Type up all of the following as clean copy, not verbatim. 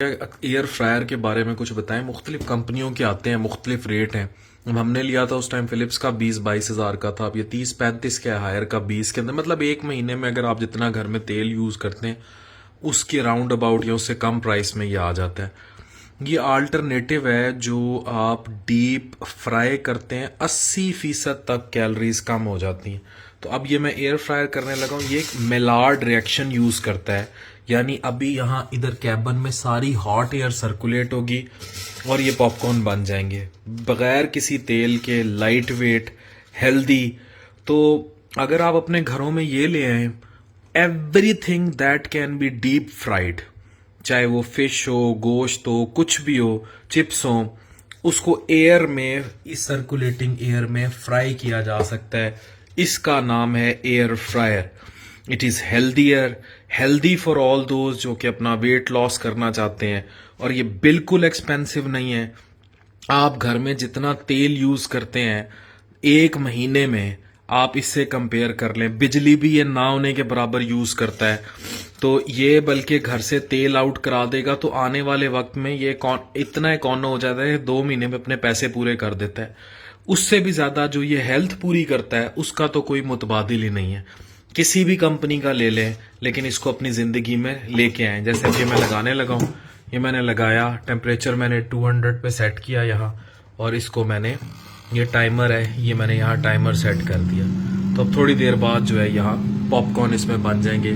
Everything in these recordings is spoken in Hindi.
एयर फ्रायर के बारे में कुछ बताएं। मुख्तलिफ कंपनियों के आते हैं, मुख्तलिफ रेट हैं। अब हमने लिया था उस टाइम फिलिप्स का 20-22 हज़ार का था। अब ये 30-35 के हायर का 20 के अंदर, मतलब एक महीने में अगर आप जितना घर में तेल यूज़ करते हैं उसके राउंड अबाउट या उससे कम प्राइस में ये आ जाता है। ये अल्टरनेटिव है जो आप डीप फ्राई करते हैं, 80% तक कैलोरीज कम हो जाती हैं। तो अब ये मैं एयर फ्रायर करने लगा हूँ। ये एक मेलार्ड रिएक्शन यूज़ करता है, यानी अभी यहाँ इधर कैबिन में सारी हॉट एयर सर्कुलेट होगी और ये पॉपकॉर्न बन जाएंगे बगैर किसी तेल के, लाइट वेट, हेल्दी। तो अगर आप अपने घरों में ये ले आए, everything that can be deep fried, चाहे वो फिश हो, गोश्त हो, कुछ भी हो, चिप्स हो, उसको एयर में, इस सर्कुलेटिंग एयर में फ्राई किया जा सकता है। इसका नाम है air fryer. It is healthy for all those जो कि अपना वेट लॉस करना चाहते हैं, और ये बिल्कुल एक्सपेंसिव नहीं है। आप घर में जितना तेल यूज़ करते हैं एक महीने में, आप इससे कंपेयर कर लें, बिजली भी ये ना होने के बराबर यूज़ करता है। तो ये बल्कि घर से तेल आउट करा देगा, तो आने वाले वक्त में ये इतना इकोनो हो जाता है 2 महीने में अपने पैसे पूरे कर देता है। उससे भी ज़्यादा जो ये हेल्थ पूरी करता है उसका तो कोई मुतबादिल ही नहीं है। किसी भी कंपनी का ले लें, लेकिन इसको अपनी ज़िंदगी में लेके आएँ। जैसे अब ये मैं लगाने लगा हूँ, ये मैंने लगाया, टेम्परेचर मैंने 200 पे सेट किया यहाँ, और इसको मैंने, ये टाइमर है, ये मैंने यहाँ टाइमर सेट कर दिया। तो अब थोड़ी देर बाद जो है यहाँ पॉपकॉर्न इसमें बन जाएंगे।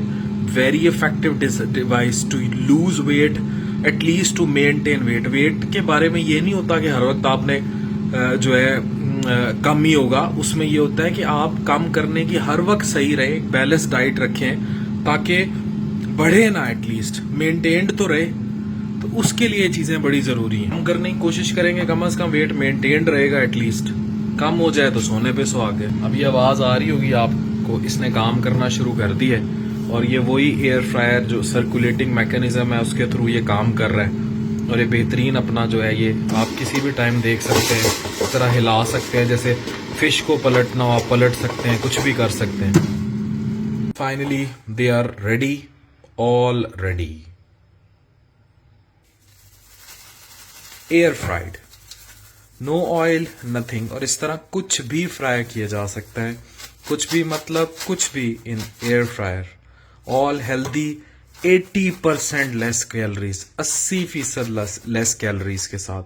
Very effective device to lose weight, at least to maintain weight. Weight के बारे में ये नहीं होता कि हर वक्त आपने जो है कम ही होगा। उसमें ये होता है कि आप कम करने की हर वक्त सही रहे, बैलेंस डाइट रखें ताकि बढ़े ना, एटलीस्ट मेंटेन्ड तो रहे। तो उसके लिए चीज़ें बड़ी ज़रूरी हैं। हम करने की कोशिश करेंगे, कम से कम वेट मेंटेन्ड रहेगा, एटलीस्ट कम हो जाए तो सोने पे सुहागे। अब ये आवाज़ आ रही होगी आपको, इसने काम करना शुरू कर दी है, और ये वही एयर फ्रायर जो सर्कुलेटिंग मैकेनिज्म है उसके थ्रू ये काम कर रहा है। और ये बेहतरीन अपना जो है, ये आप किसी भी टाइम देख सकते हैं, इस तरह हिला सकते हैं, जैसे फिश को पलटना हो आप पलट सकते हैं, कुछ भी कर सकते हैं। Finally they are ready, all ready. Air fried, no oil, nothing. और इस तरह कुछ भी फ्राई किया जा सकता है, कुछ भी, मतलब कुछ भी in air fryer. All healthy, 80% less calories, 80% less calories के साथ।